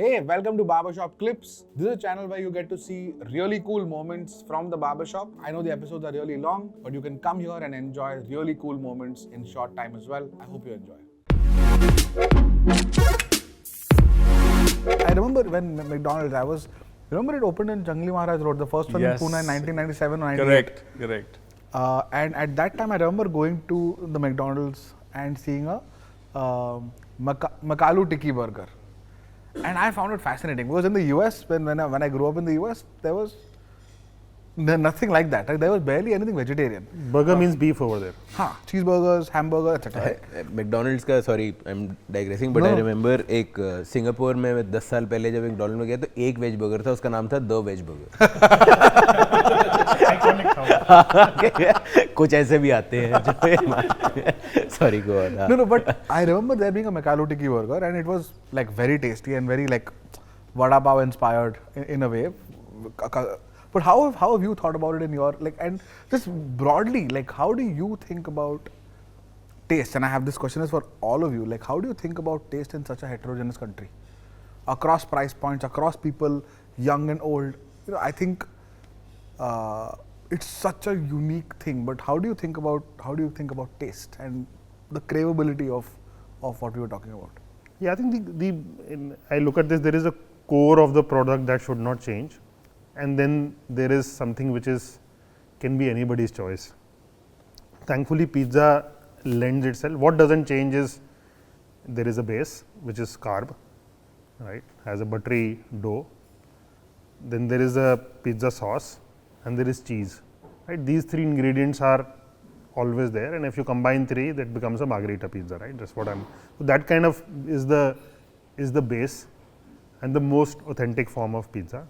Hey, welcome to Barbershop Clips. This is a channel where you get to see really cool moments from the barbershop. I know the episodes are really long, but you can come here and enjoy really cool moments in short time as well. I hope you enjoy. I remember when McDonald's, remember it opened in Jangli Maharaj Road, the first one in Pune in 1997 or 98. Correct. And at that time, I remember going to the McDonald's and seeing a Makalu Tikki burger. And I found it fascinating because in the US, when I grew up in the US, there was nothing like that. Like, there was barely anything vegetarian. Burger means beef over there. Cheeseburgers, hamburgers, etc. McDonald's का sorry I am digressing but I remember एक Singapore में 10 साल पहले जब McDonald में गया तो एक वेज बर्गर था, उसका नाम था द वेज बर्गर. कुछ ऐसे भी आते हैं जो sorry go on. No, but I remember there being a Makalu Tikki burger and it was like very tasty and very like vada pav inspired in a way. But how have you thought about it in your and just broadly, how do you think about taste? And I have this question is for all of you. How do you think about taste in such a heterogeneous country? Across price points, across people, young and old. I think it's such a unique thing. But how do you think about taste and the craveability of what we were talking about? Yeah, I think I look at this, there is a core of the product that should not change. And then there is something which can be anybody's choice. Thankfully, pizza lends itself. What doesn't change is there is a base which is carb, right? Has a buttery dough. Then there is a pizza sauce and there is cheese, right? These three ingredients are always there, and if you combine three, that becomes a margherita pizza, right? That's what so that kind of is the base and the most authentic form of pizza.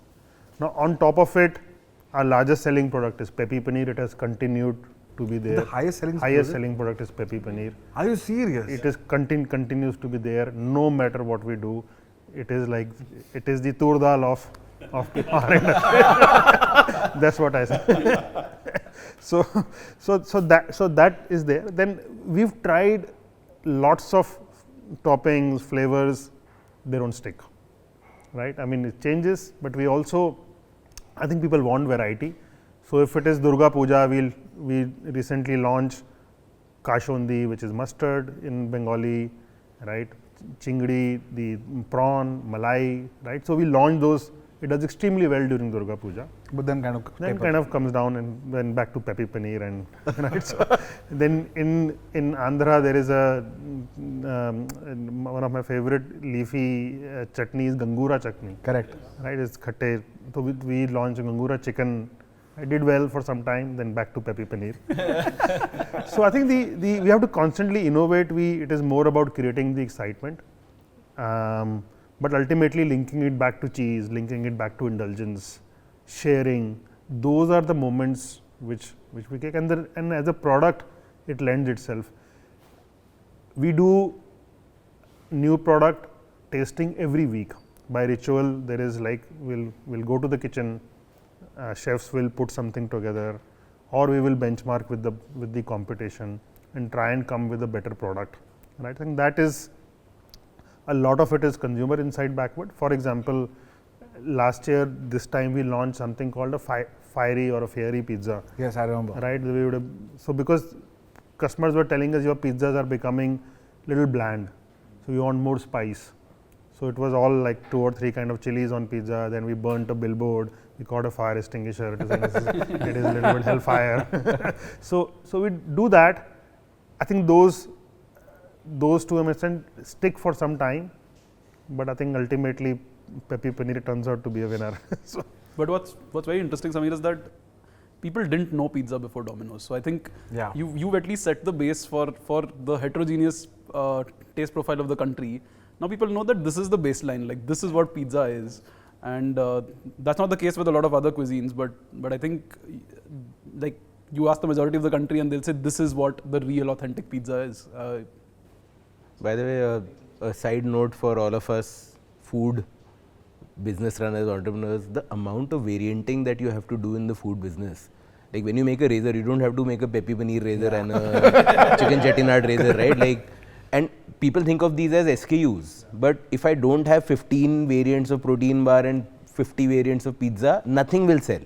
Now, on top of it, our largest selling product is Pepi Paneer. It has continued to be there. The highest selling product is Pepi Paneer. Are you serious? It is continues to be there no matter what we do. It is the tur dal of our industry. That's what I say. So that is there. Then we've tried lots of toppings, flavors. They don't stick, right? I mean, it changes, but we also, I think people want variety. So if it is Durga Puja, we recently launched Kashondi, which is mustard in Bengali, right? Chingdi, the prawn, malai, right? So we launched those. It does extremely well during Durga Puja. But then kind of comes down and then back to Pepi Paneer and right. So then in Andhra there is one of my favorite leafy chutneys, Gangura chutney. Correct. Right, it's khatte. So we launched Gangura chicken. I did well for some time, then back to Pepi Paneer. So I think we have to constantly innovate. It is more about creating the excitement. But ultimately linking it back to cheese, linking it back to indulgence, sharing, those are the moments which we take, and as a product, it lends itself. We do new product tasting every week. By ritual, there is we'll go to the kitchen, chefs will put something together, or we will benchmark with the competition and try and come with a better product. And I think that is, a lot of it is consumer insight backward. For example, last year, this time we launched something called a fiery or a fiery pizza. Yes, I remember. Right? So because customers were telling us your pizzas are becoming little bland, so we want more spice. So it was all like 2 or 3 kind of chilies on pizza. Then we burnt a billboard. We caught a fire extinguisher. It is a little bit hellfire. So we do that. I think those to an extent stick for some time, but I think ultimately Pepi Paneer turns out to be a winner. But what's very interesting, Samir, is that people didn't know pizza before Domino's. So I think you've at least set the base for the heterogeneous taste profile of the country. Now people know that this is the baseline, this is what pizza is. And that's not the case with a lot of other cuisines, but I think you ask the majority of the country and they'll say this is what the real authentic pizza is. By the way, a side note for all of us food business runners, entrepreneurs, the amount of varianting that you have to do in the food business. Like when you make a razor, you don't have to make a Pepi Paneer razor and a chicken chettinad razor, right? And people think of these as SKUs, but if I don't have 15 variants of protein bar and 50 variants of pizza, nothing will sell.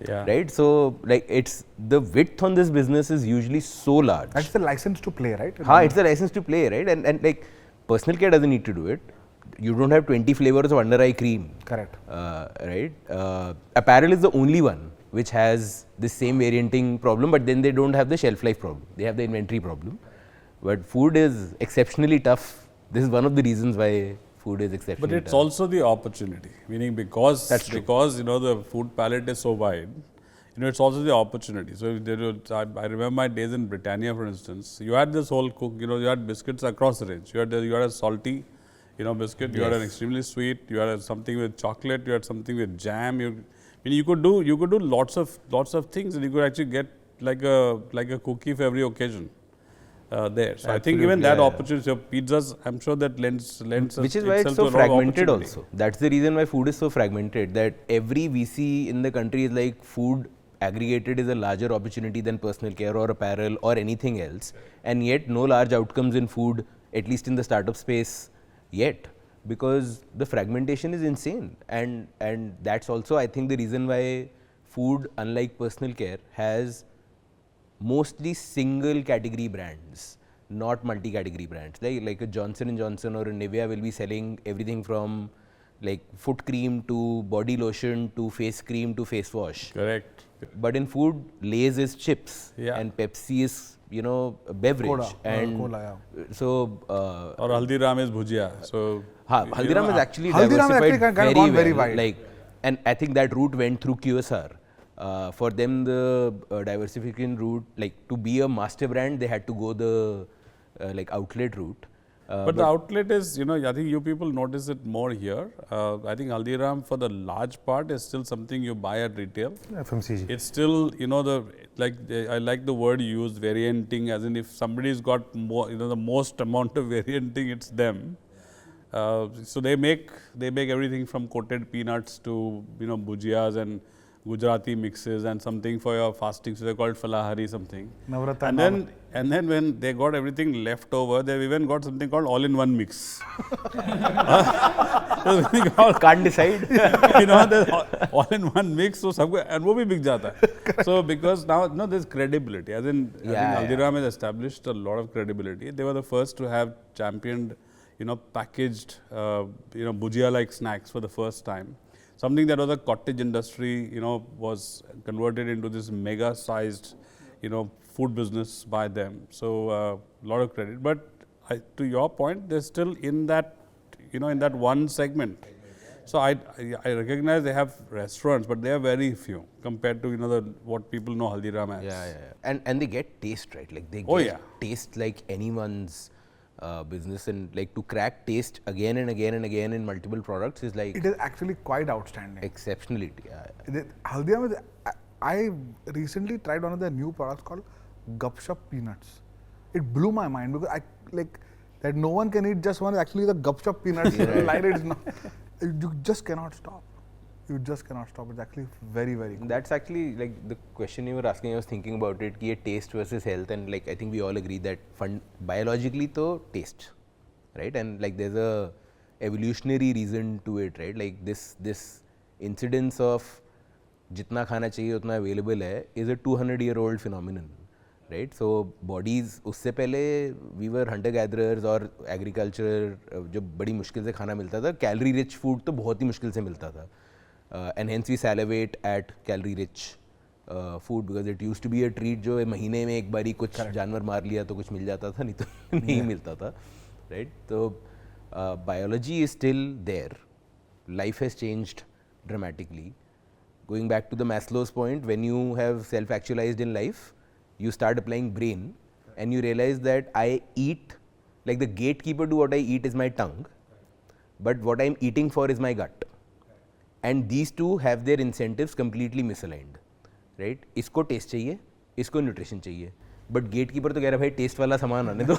Yeah. Right? So, like, it's the width on this business is usually so large. That's the license to play, right? It's the license to play, right? And like, personal care doesn't need to do it. You don't have 20 flavors of under eye cream. Correct. Right? Apparel is the only one which has the same varianting problem, but then they don't have the shelf life problem. They have the inventory problem. But food is exceptionally tough. This is one of the reasons why food is exceptionally But it's tough. also the opportunity, meaning because the food palette is so wide, it's also the opportunity. So I remember my days in Britannia, for instance. You had this whole cook, you had biscuits across the range. You had a salty, biscuit. You had an extremely sweet. You had something with chocolate. You had something with jam. You could do lots of things, and you could actually get like a cookie for every occasion. There. So I think even that opportunity of pizzas, I'm sure that lends which is why it's so fragmented also. That's the reason why food is so fragmented, that every VC in the country is like food aggregated is a larger opportunity than personal care or apparel or anything else, and yet no large outcomes in food, at least in the startup space yet, because the fragmentation is insane. And that's also, I think, the reason why food, unlike personal care, has mostly single category brands, not multi-category brands. Like a Johnson & Johnson or a Nivea will be selling everything from like foot cream to body lotion to face cream to face wash. Correct. But in food, Lay's is chips and Pepsi is, a beverage. Cola, So or Haldiram is bhujia. So Haldiram is actually Haldiram diversified actually kind of gone very well. wide. Like, and I think that route went through QSR. For them, the diversification route, like to be a master brand, they had to go the like outlet route. But the outlet is, I think you people notice it more here. I think Haldiram, for the large part, is still something you buy at retail. FMCG. It's still, I like the word you used, varianting, as in if somebody's got more, the most amount of varianting, it's them. So they make everything from coated peanuts to, bhujiyas and Gujarati mixes and something for your fasting, so they're called falahari something. And then when they got everything left over, they've even got something called all-in-one mix. Can't decide. There's all-in-one mix, so and wo bhi bik jata hai. So because now there's credibility, as in I think Haldiram has established a lot of credibility. They were the first to have championed, packaged, bhujia-like snacks for the first time. Something that was a cottage industry, was converted into this mega-sized, food business by them. So a lot of credit. But to your point, they're still in that, in that one segment. So I recognize they have restaurants, but they are very few compared to what people know Haldiram as. Yeah. And they get taste, right? Like they get taste like anyone's business, and like to crack taste again and again and again in multiple products is like, it is actually quite outstanding. Exceptionality. Haldiram is, I recently tried one of their new products called Gupshup Peanuts. It blew my mind because that no one can eat just one, actually the Gupshup Peanuts. You just cannot stop. You just cannot stop. It's actually very, very cool. That's actually like the question you were asking. I was thinking about it, taste versus health, and like I think we all agree that biologically to taste, right? And like there's a evolutionary reason to it, right? Like this incidence of jitna khana chahiye utna available hai is a 200-year-old phenomenon, right? So bodies, usse pehle we were hunter gatherers or agriculture, जो बड़ी मुश्किल से खाना मिलता था, calorie rich food तो बहुत ही मुश्किल से मिलता था. And hence we salivate at calorie rich food because it used to be a treat जो महीने में एक बारी कुछ जानवर मार लिया तो कुछ मिल जाता था, नहीं तो नहीं मिलता था, right? So biology is still there. Life has changed dramatically. Going back to the Maslow's point, when you have self-actualized in life, you start applying brain and you realize that I eat, like the gatekeeper to what I eat is my tongue, but what I'm eating for is my gut. And these two have their incentives completely misaligned, right? इसको test चाहिए, इसको nutrition चाहिए, but get keeper तो कह रहा है भाई test वाला सामान आने दो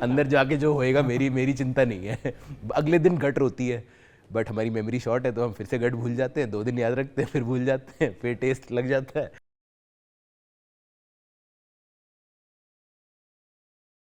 अंदर जाके जो होएगा मेरी चिंता नहीं है. अगले दिन गट रोती है, बट हमारी मेमोरी शॉर्ट है तो हम फिर से गट भूल जाते हैं, 2 दिन याद रखते हैं, फिर भूल जाते हैं, फिर टेस्ट लग जाता है.